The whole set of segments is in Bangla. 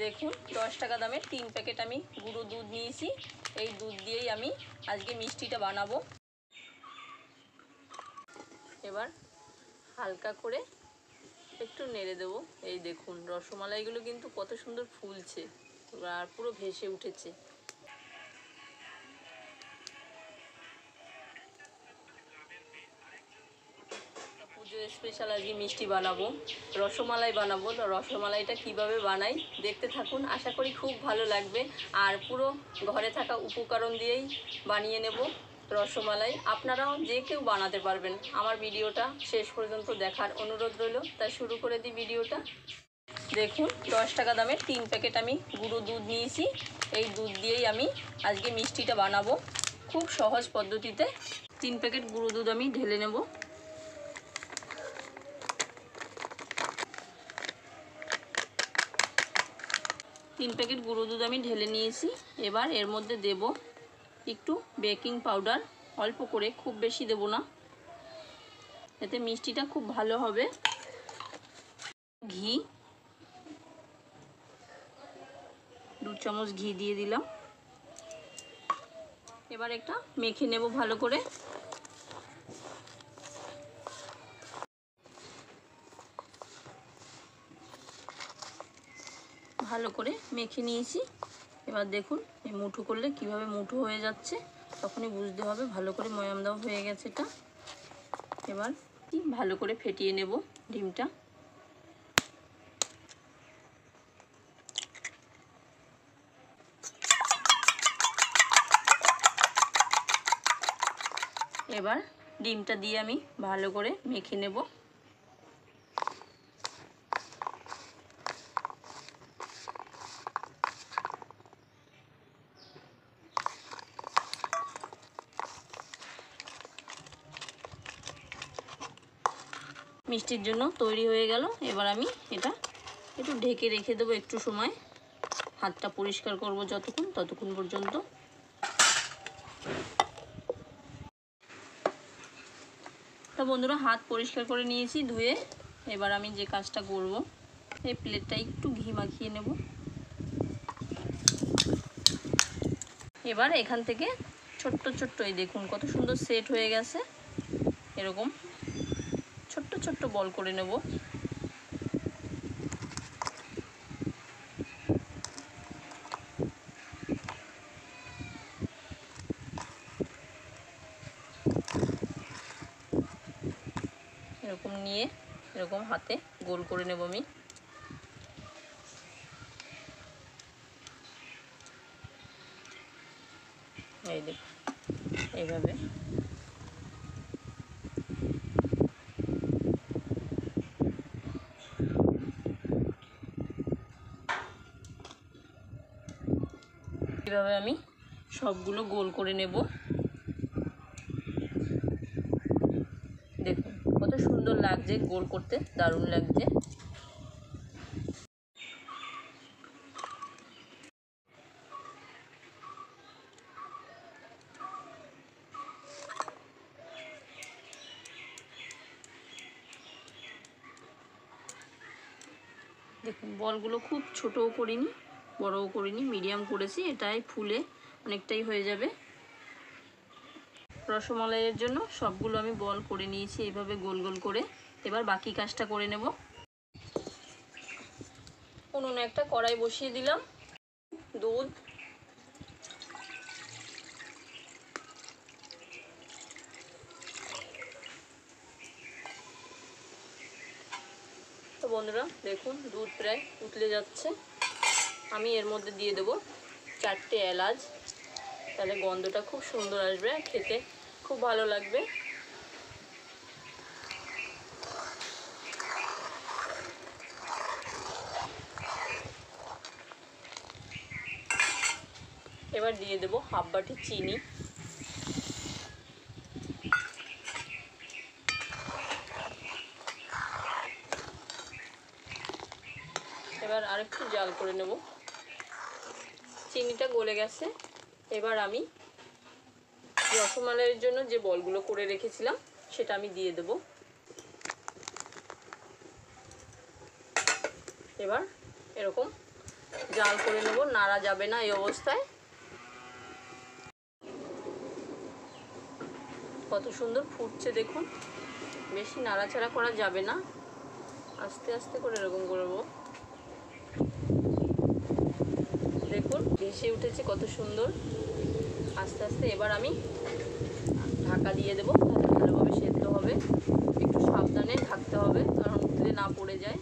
দেখুন 10 টাকা দামের 3 প্যাকেট আমি গুঁড়ো দুধ নিয়েছি। এই দুধ দিয়েই আমি আজকে মিষ্টিটা বানাবো। এবার হালকা করে একটু নেড়ে দেবো। এই দেখুন রসমালাইগুলো কিন্তু কত সুন্দর ফুলছে আর পুরো ভেসে উঠেছে। পুজো স্পেশাল আজকে মিষ্টি বানাবো, রসমালাই বানাবো। তো রসমালাইটা কিভাবে বানাই দেখতে থাকুন, আশা করি খুব ভালো লাগবে। আর পুরো ঘরে থাকা উপকরণ দিয়েই বানিয়ে নেব রসমালাই। আপনারাও যে কেউ বানাতে পারবেন। আমার ভিডিওটা শেষ পর্যন্ত দেখার অনুরোধ রইল। তাই শুরু করে দিই ভিডিওটা। দেখুন 10 টাকা দামের 3 প্যাকেট আমি গুঁড়ো দুধ নিয়েছি। এই দুধ দিয়েই আমি আজকে মিষ্টিটা বানাবো খুব সহজ পদ্ধতিতে। 3 প্যাকেট গুঁড়ো দুধ আমি ঢেলে নেব। তিন প্যাকেট গুঁড়ো দুধ আমি ঢেলে নিয়েছি। এবার এর মধ্যে দেব একটু বেকিং পাউডার, অল্প করে, খুব বেশি দেব না, এতে মিষ্টিটা খুব ভালো হবে। ঘি, 2 চামচ ঘি দিয়ে দিলাম। এবার একটা মেখে নেব ভালো করে। ভালো করে মেখে নিয়েছি। এবার দেখুন এই মুঠো করলে কিভাবে মুঠো হয়ে যাচ্ছে, তখনই বুঝতে হবে ভালো করে ময়াম দেওয়া হয়ে গেছে এটা। এবার ভালো করে ফেটিয়ে নেব ডিমটা। এবার ডিমটা দিয়ে আমি ভালো করে মেখে নেব। মিষ্টির জন্য তৈরি হয়ে গেল। এবার আমি এটা একটু ঢেকে রেখে দেবো একটু সময়। হাতটা পরিষ্কার করব ততক্ষণ পর্যন্ত। তো বন্ধুরা, হাত পরিষ্কার করে নিয়েছি ধুয়ে। এবার আমি যে কাজটা করব, এই প্লেটটা একটু ঘি মাখিয়ে নেব। এবার এখান থেকে ছোট্ট ছোট্ট, এই দেখুন কত সুন্দর সেট হয়ে গেছে, এরকম ছোট্ট ছোট্ট বল করে নেব। এরকম নিয়ে এরকম হাতে গোল করে নেব আমি। এই দেখুন এইভাবে। এভাবে আমি সবগুলো গোল করে নেব। দেখুন কত সুন্দর লাগছে, গোল করতে দারুণ লাগছে। দেখুন বলগুলো খুব ছোটও করিনি বড়ও করিনি, মিডিয়াম করেছি। এটাই ফুলে অনেকটাই হয়ে যাবে। রসমালাইয়ের জন্য সবগুলো আমি বল করে নিয়েছি এইভাবে গোল গোল করে। এবার বাকি কাজটা করে নেব। উনুনে একটা কড়াই বসিয়ে দিলাম। দুধ, তো বন্ধুরা দেখুন দুধ প্রায় উতলে যাচ্ছে। আমি এর মধ্যে দিয়ে দেব 4টে এলাচ, তাহলে গন্ধটা খুব সুন্দর আসবে, খেতে খুব ভালো লাগবে। এবার দিয়ে দেব হাফ বাটি চিনি। এবার আরেকটু জাল করে নেব। চিনিটা গলে গেছে। এবার আমি রসমালাইয়ের জন্য যে বলগুলো করে রেখেছিলাম সেটা আমি দিয়ে দেব। এবার এরকম জাল করে নেব, নাড়া যাবে না এই অবস্থায়। কত সুন্দর ফুটছে দেখুন, বেশি নাড়াচাড়া করা যাবে না, আস্তে আস্তে করে এরকম করবো। দেখুন ভেসে উঠেছে কত সুন্দর, আস্তে আস্তে। এবার আমি ঢাকা দিয়ে দেবো, তাহলে ভালোভাবে সেদ্ধ হবে। একটু সাবধানে থাকতে হবে কারণ উঠলে না পড়ে যায়।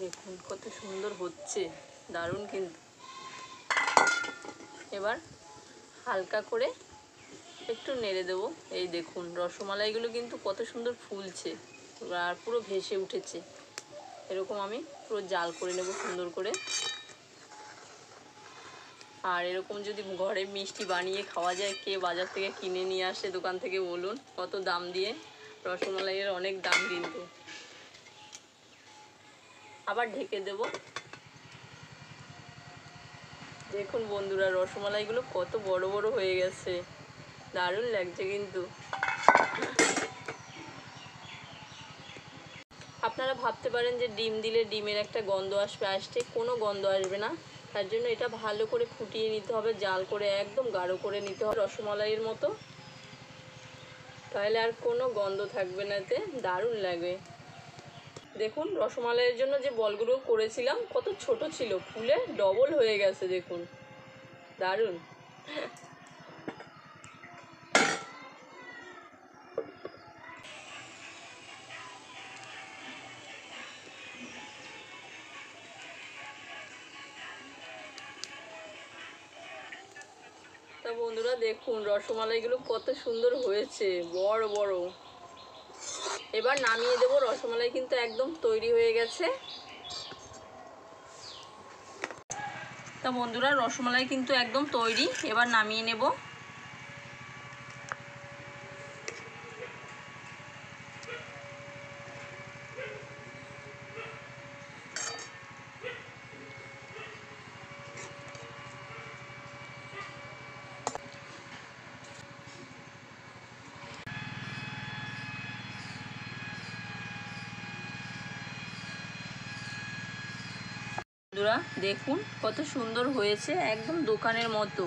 দেখুন কত সুন্দর হচ্ছে, দারুণ কিন্তু। এবার হালকা করে একটু নেড়ে দেবো। এই দেখুন রসমালাইগুলো কিন্তু কত সুন্দর ফুলছে আর পুরো ভেসে উঠেছে। এরকম আমি পুরো জাল করে নেব সুন্দর করে। আর এরকম যদি ঘরে মিষ্টি বানিয়ে খাওয়া যায়, কে বাজার থেকে কিনে নিয়ে আসে দোকান থেকে বলুন, কত দাম দিয়ে। রসমালাইয়ের অনেক দাম কিন্তু। আবার ঢেকে দেব। দেখুন বন্ধুরা রসমালাইগুলো কত বড় বড় হয়ে গেছে, দারুণ লাগছে কিন্তু। আপনারা ভাবতে পারেন যে ডিম দিলে ডিমের একটা গন্ধ আসবে, কোনো গন্ধ আসবে না। তার জন্য এটা ভালো করে ফুটিয়ে নিতে হবে, জাল করে একদম গাঢ় করে নিতে হবে রসমালাইয়ের মতো, তাহলে আর কোনো গন্ধ থাকবে না, এতে দারুণ লাগবে। দেখুন রসমালাইয়ের জন্য যে বলগুলো করেছিলাম কত ছোট ছিল, ফুলে ডবল হয়ে গেছে দেখুন, দারুণ। তা বন্ধুরা দেখুন রসমালাইগুলো কত সুন্দর হয়েছে, বড় বড়। এবার নামিয়ে দেবো, রসমালাই কিন্তু একদম তৈরি হয়ে গেছে। তা বন্ধুরা রসমালাই কিন্তু একদম তৈরি, এবার নামিয়ে নেব। বন্ধুরা দেখুন কত সুন্দর হয়েছে, একদম দোকানের মতো।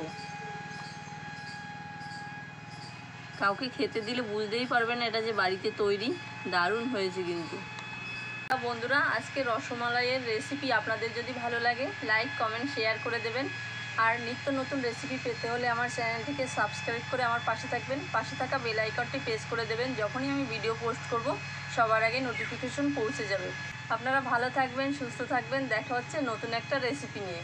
কাউকে খেতে দিলে বুঝতেই পারবে না এটা যে বাড়িতে তৈরি, দারুণ হয়েছে কিন্তু। বন্ধুরা আজকে রসমালাইয়ের রেসিপি আপনাদের যদি ভালো লাগে লাইক কমেন্ট শেয়ার করে দেবেন। আর নিত্য নতুন রেসিপি পেতে হলে আমার চ্যানেলটিকে সাবস্ক্রাইব করে আমার পাশে থাকবেন, পাশে থাকা বেল আইকনটি প্রেস করে দেবেন। যখনই আমি ভিডিও পোস্ট করব সবার আগে নোটিফিকেশন পৌঁছে যাবে। আপনারা ভালো থাকবেন, সুস্থ থাকবেন, দেখা হচ্ছে নতুন একটা রেসিপি নিয়ে।